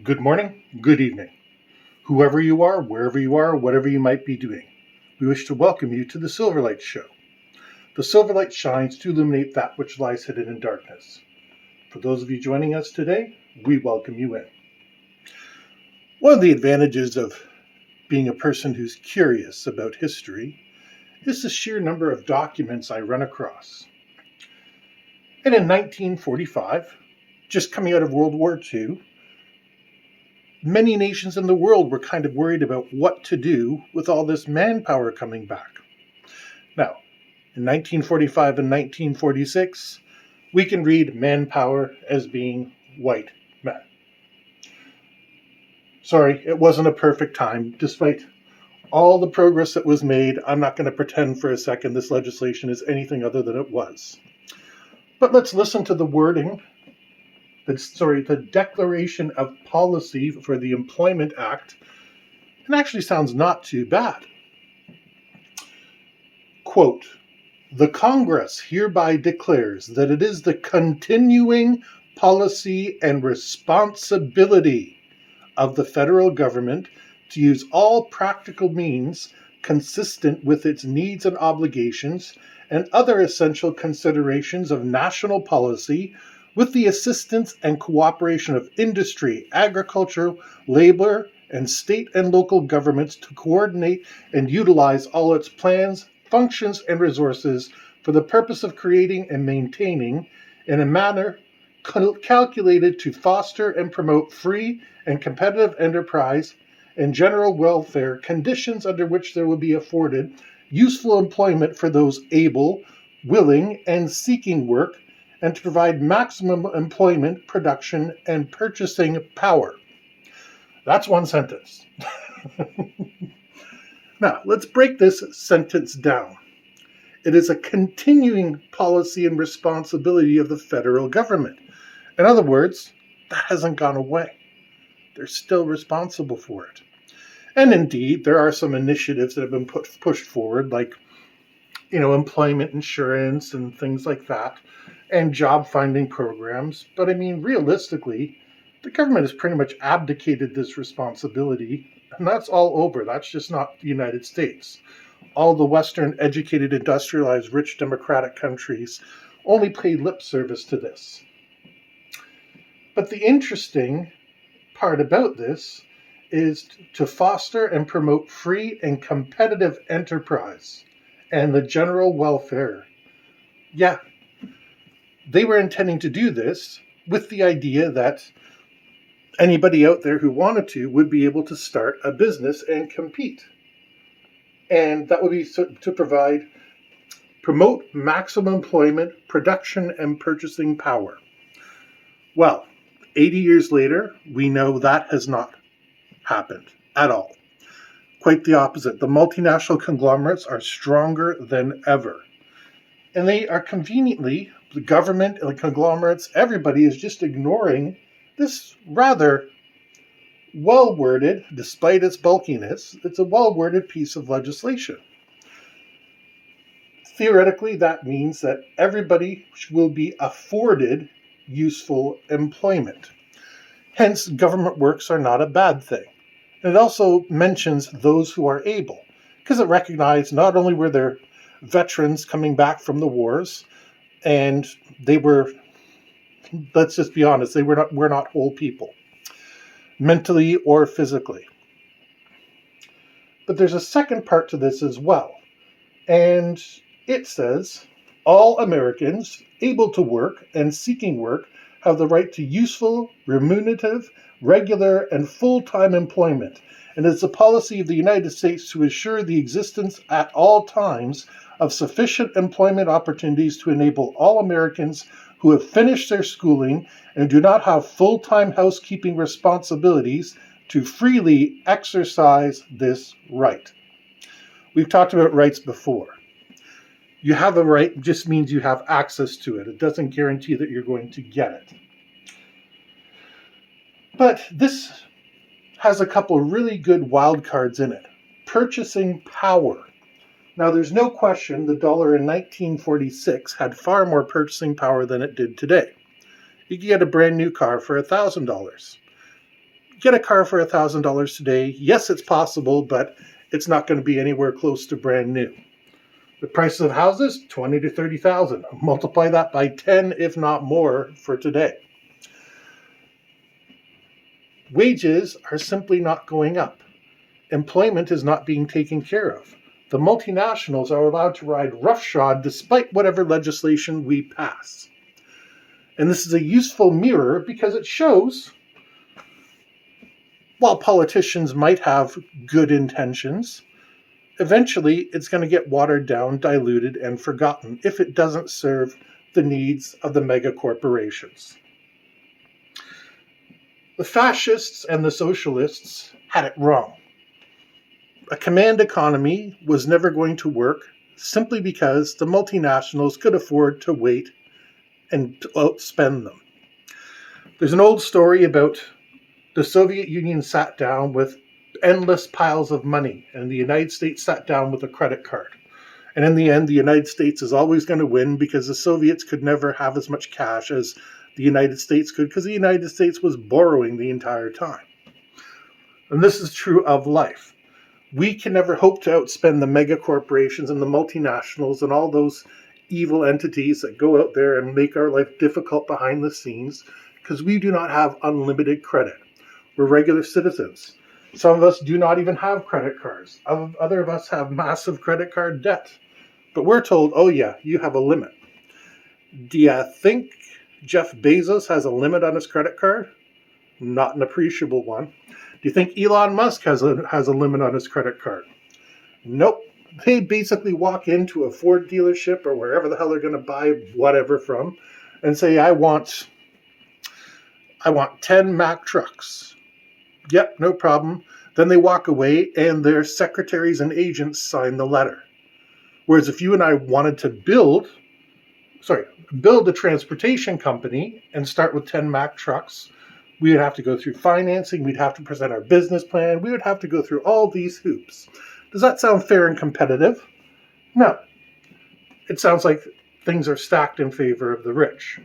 Good morning, good evening. Whoever you are, wherever you are, whatever you might be doing, we wish to welcome you to the Silverlight Show. The Silverlight shines to illuminate that which lies hidden in darkness. For those of you joining us today, we welcome you in. One of the advantages of being a person who's curious about history is the sheer number of documents I run across. And in 1945, just coming out of World War II, many nations in the world were kind of worried about what to do with all this manpower coming back. Now, in 1945 and 1946, we can read manpower as being white men. Sorry, it wasn't a perfect time. Despite all the progress that was made, I'm not going to pretend for a second this legislation is anything other than it was. But let's listen to the wording. The Declaration of Policy for the Employment Act. It actually sounds not too bad. Quote, "The Congress hereby declares that it is the continuing policy and responsibility of the federal government to use all practical means consistent with its needs and obligations and other essential considerations of national policy with the assistance and cooperation of industry, agriculture, labor, and state and local governments to coordinate and utilize all its plans, functions, and resources for the purpose of creating and maintaining, in a manner calculated to foster and promote free and competitive enterprise and general welfare, conditions under which there will be afforded useful employment for those able, willing, and seeking work, and to provide maximum employment, production, and purchasing power." That's one sentence. Now, let's break this sentence down. It is a continuing policy and responsibility of the federal government. In other words, that hasn't gone away. They're still responsible for it. And indeed, there are some initiatives that have been pushed forward, like, employment insurance and things like that, and job finding programs. But I mean, realistically, the government has pretty much abdicated this responsibility, and that's all over. That's just not the United States. All the Western educated, industrialized, rich democratic countries only pay lip service to this. But the interesting part about this is to foster and promote free and competitive enterprise and the general welfare. Yeah, they were intending to do this with the idea that anybody out there who wanted to would be able to start a business and compete. And that would be to promote maximum employment, production, and purchasing power. Well, 80 years later, we know that has not happened at all. Quite the opposite. The multinational conglomerates are stronger than ever. And they are conveniently, the government and the conglomerates, everybody is just ignoring this rather well-worded, despite its bulkiness, it's a well-worded piece of legislation. Theoretically, that means that everybody will be afforded useful employment. Hence, government works are not a bad thing. And it also mentions those who are able, because it recognized not only were there veterans coming back from the wars, and they were, let's just be honest, we're not whole people, mentally or physically. But there's a second part to this as well, and it says, all Americans able to work and seeking work have the right to useful, remunerative, regular, and full-time employment, and it's the policy of the United States to assure the existence at all times of sufficient employment opportunities to enable all Americans who have finished their schooling and do not have full-time housekeeping responsibilities to freely exercise this right. We've talked about rights before. You have a right just means you have access to it. It doesn't guarantee that you're going to get it. But this has a couple of really good wild cards in it. Purchasing power. Now, there's no question the dollar in 1946 had far more purchasing power than it did today. You could get a brand new car for $1,000. get a car for $1,000 today. Yes, it's possible, but it's not going to be anywhere close to brand new. The prices of houses, 20 to 30,000. Multiply that by 10, if not more, for today. Wages are simply not going up. Employment is not being taken care of. The multinationals are allowed to ride roughshod despite whatever legislation we pass. And this is a useful mirror because it shows, while politicians might have good intentions, eventually it's going to get watered down, diluted, and forgotten if it doesn't serve the needs of the mega corporations. The fascists and the socialists had it wrong. A command economy was never going to work simply because the multinationals could afford to wait and outspend them. There's an old story about the Soviet Union sat down with endless piles of money, and the United States sat down with a credit card. And in the end, the United States is always going to win because the Soviets could never have as much cash as the United States could because the United States was borrowing the entire time. And this is true of life. We can never hope to outspend the mega corporations and the multinationals and all those evil entities that go out there and make our life difficult behind the scenes because we do not have unlimited credit. We're regular citizens. Some of us do not even have credit cards. Other of us have massive credit card debt. But we're told, oh yeah, you have a limit. Do you think Jeff Bezos has a limit on his credit card? Not an appreciable one. Do you think Elon Musk has a limit on his credit card? Nope. They basically walk into a Ford dealership or wherever the hell they're going to buy whatever from and say, I want 10 Mack trucks. Yep, no problem. Then they walk away and their secretaries and agents sign the letter. Whereas if you and I wanted to build a transportation company and start with 10 Mack trucks, we would have to go through financing, we'd have to present our business plan, we would have to go through all these hoops. Does that sound fair and competitive? No. It sounds like things are stacked in favor of the rich.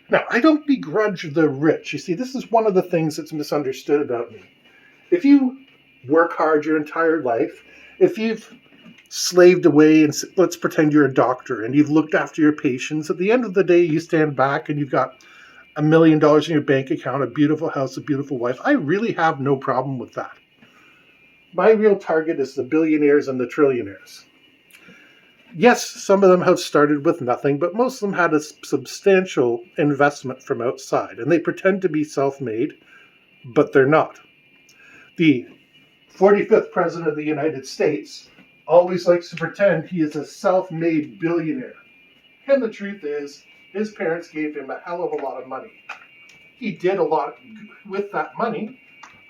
Now, I don't begrudge the rich. You see, this is one of the things that's misunderstood about me. If you work hard your entire life, if you've slaved away and let's pretend you're a doctor and you've looked after your patients, at the end of the day, you stand back and you've got $1 million in your bank account, a beautiful house, a beautiful wife. I really have no problem with that. My real target is the billionaires and the trillionaires. Yes, some of them have started with nothing, but most of them had a substantial investment from outside, and they pretend to be self-made, but they're not. The 45th President of the United States always likes to pretend he is a self-made billionaire. And the truth is, his parents gave him a hell of a lot of money. He did a lot with that money.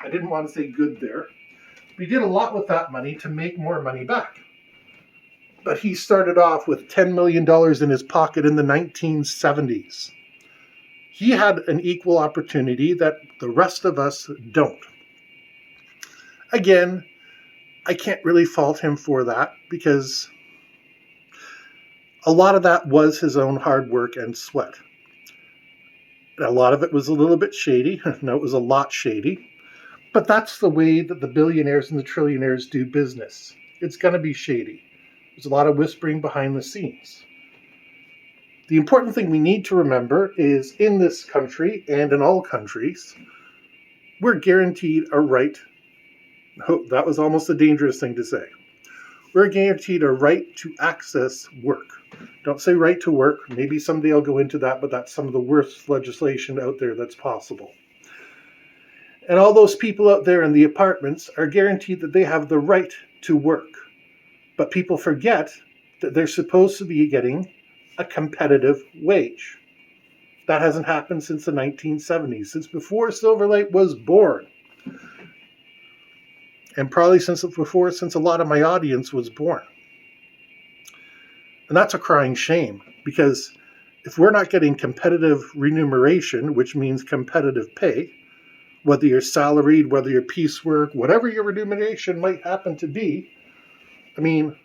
I didn't want to say good there. But he did a lot with that money to make more money back. But he started off with $10 million in his pocket in the 1970s. He had an equal opportunity that the rest of us don't. Again, I can't really fault him for that because a lot of that was his own hard work and sweat. A lot of it was a little bit shady. No, it was a lot shady. But that's the way that the billionaires and the trillionaires do business. It's going to be shady. There's a lot of whispering behind the scenes. The important thing we need to remember is in this country and in all countries, we're guaranteed a right. Oh, that was almost a dangerous thing to say. We're guaranteed a right to access work. Don't say right to work. Maybe someday I'll go into that, but that's some of the worst legislation out there that's possible. And all those people out there in the apartments are guaranteed that they have the right to work. But people forget that they're supposed to be getting a competitive wage. That hasn't happened since the 1970s, since before Silverlight was born. And probably since a lot of my audience was born. And that's a crying shame, because if we're not getting competitive remuneration, which means competitive pay, whether you're salaried, whether you're piecework, whatever your remuneration might happen to be, I mean,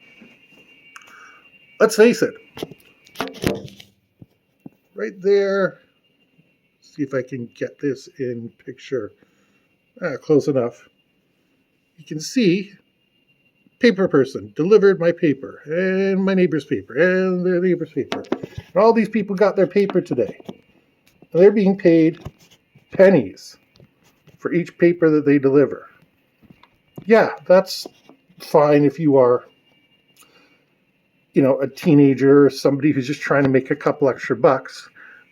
let's face it. Right there, see if I can get this in picture. Close enough. You can see paper person delivered my paper and my neighbor's paper and their neighbor's paper. And all these people got their paper today. And they're being paid pennies for each paper that they deliver. Yeah, that's fine if you are, a teenager or somebody who's just trying to make a couple extra bucks.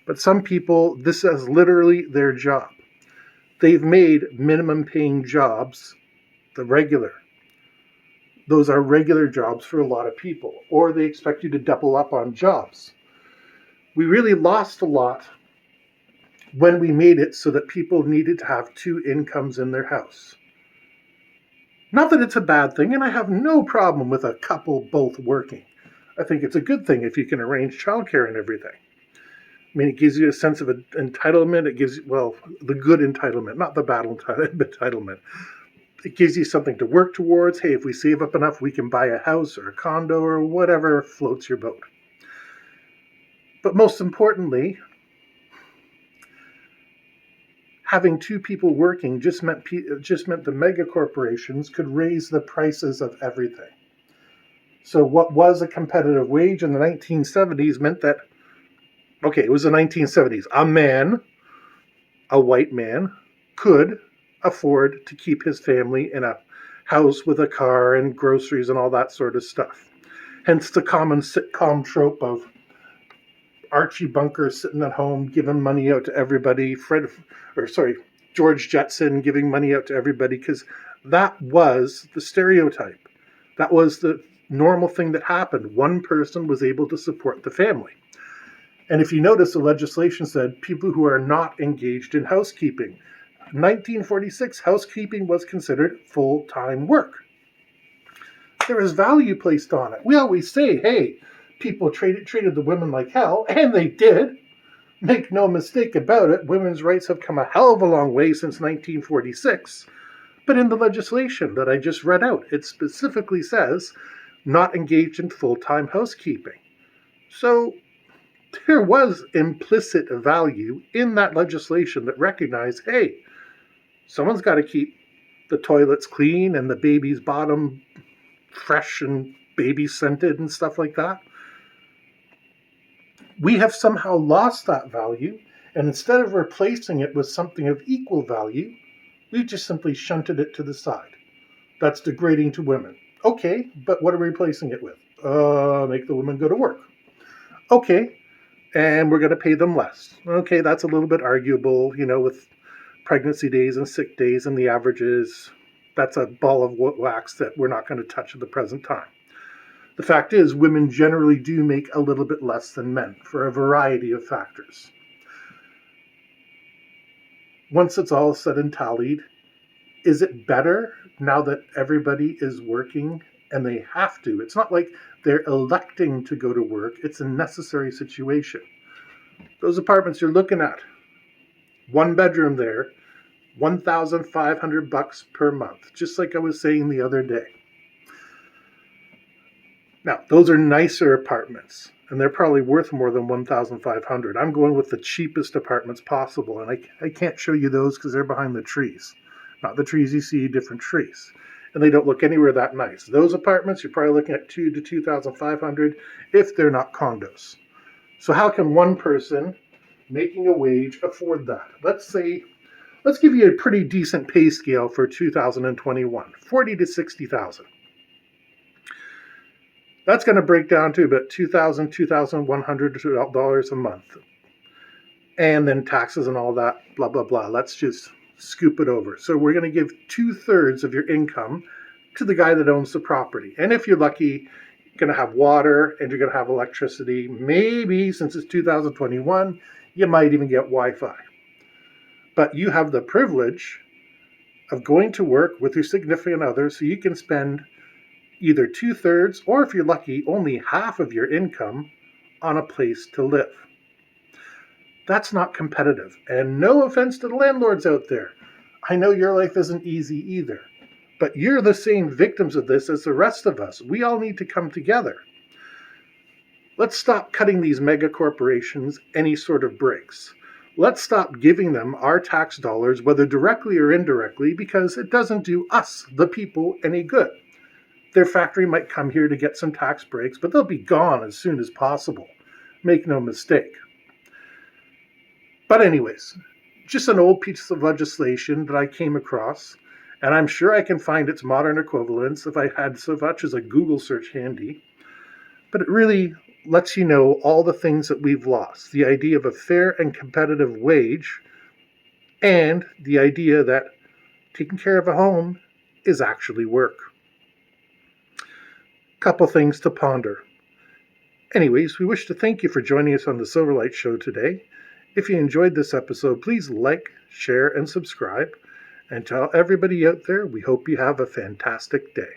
But some people, this is literally their job. They've made minimum paying jobs the regular. Those are regular jobs for a lot of people, or they expect you to double up on jobs. We really lost a lot when we made it so that people needed to have two incomes in their house. Not that it's a bad thing, and I have no problem with a couple both working. I think it's a good thing if you can arrange childcare and everything. I mean, it gives you a sense of entitlement. It gives, the good entitlement, not the bad entitlement. It gives you something to work towards. Hey, if we save up enough, we can buy a house or a condo or whatever floats your boat. But most importantly, having two people working just meant the mega corporations could raise the prices of everything. So what was a competitive wage in the 1970s meant that, it was the 1970s. A white man, could afford to keep his family in a house with a car and groceries and all that sort of stuff. Hence the common sitcom trope of Archie Bunker sitting at home giving money out to everybody, George Jetson giving money out to everybody, because that was the stereotype. That was the normal thing that happened. One person was able to support the family. And if you notice, the legislation said people who are not engaged in housekeeping. 1946, housekeeping was considered full-time work. There was value placed on it. We always say, hey, people treated the women like hell, and they did. Make no mistake about it, women's rights have come a hell of a long way since 1946. But in the legislation that I just read out, it specifically says not engaged in full-time housekeeping. So there was implicit value in that legislation that recognized, hey, someone's got to keep the toilets clean and the baby's bottom fresh and baby scented and stuff like that. We have somehow lost that value, and instead of replacing it with something of equal value, we've just simply shunted it to the side. That's degrading to women. Okay, but what are we replacing it with? Make the women go to work. Okay, and we're going to pay them less. Okay, that's a little bit arguable, with pregnancy days and sick days and the averages. That's a ball of wax that we're not going to touch at the present time. The fact is, women generally do make a little bit less than men for a variety of factors. Once it's all said and tallied, is it better now that everybody is working and they have to? It's not like they're electing to go to work. It's a necessary situation. Those apartments you're looking at, one bedroom there, $1,500 per month, just like I was saying the other day. Now, those are nicer apartments, and they're probably worth more than $1,500. I'm going with the cheapest apartments possible, and I can't show you those because they're behind the trees. Not the trees you see, different trees. And they don't look anywhere that nice. Those apartments, you're probably looking at $2,000 to $2,500 if they're not condos. So how can one person making a wage afford that? Let's give you a pretty decent pay scale for 2021, $40,000 to $60,000. That's going to break down to about $2,000, $2,100 a month. And then taxes and all that, blah, blah, blah. Let's just scoop it over. So we're going to give 2/3 of your income to the guy that owns the property. And if you're lucky, you're going to have water and you're going to have electricity. Maybe, since it's 2021, you might even get Wi-Fi. But you have the privilege of going to work with your significant other so you can spend either 2/3, or if you're lucky, only half of your income on a place to live. That's not competitive. And no offense to the landlords out there. I know your life isn't easy either. But you're the same victims of this as the rest of us. We all need to come together. Let's stop cutting these mega corporations any sort of breaks. Let's stop giving them our tax dollars, whether directly or indirectly, because it doesn't do us, the people, any good. Their factory might come here to get some tax breaks, but they'll be gone as soon as possible. Make no mistake. But anyways, just an old piece of legislation that I came across, and I'm sure I can find its modern equivalents if I had so much as a Google search handy. But it really lets you know all the things that we've lost. The idea of a fair and competitive wage, and the idea that taking care of a home is actually work. Couple things to ponder. Anyways, we wish to thank you for joining us on the Silverlight Show today. If you enjoyed this episode, please like, share, and subscribe. And tell everybody out there, we hope you have a fantastic day.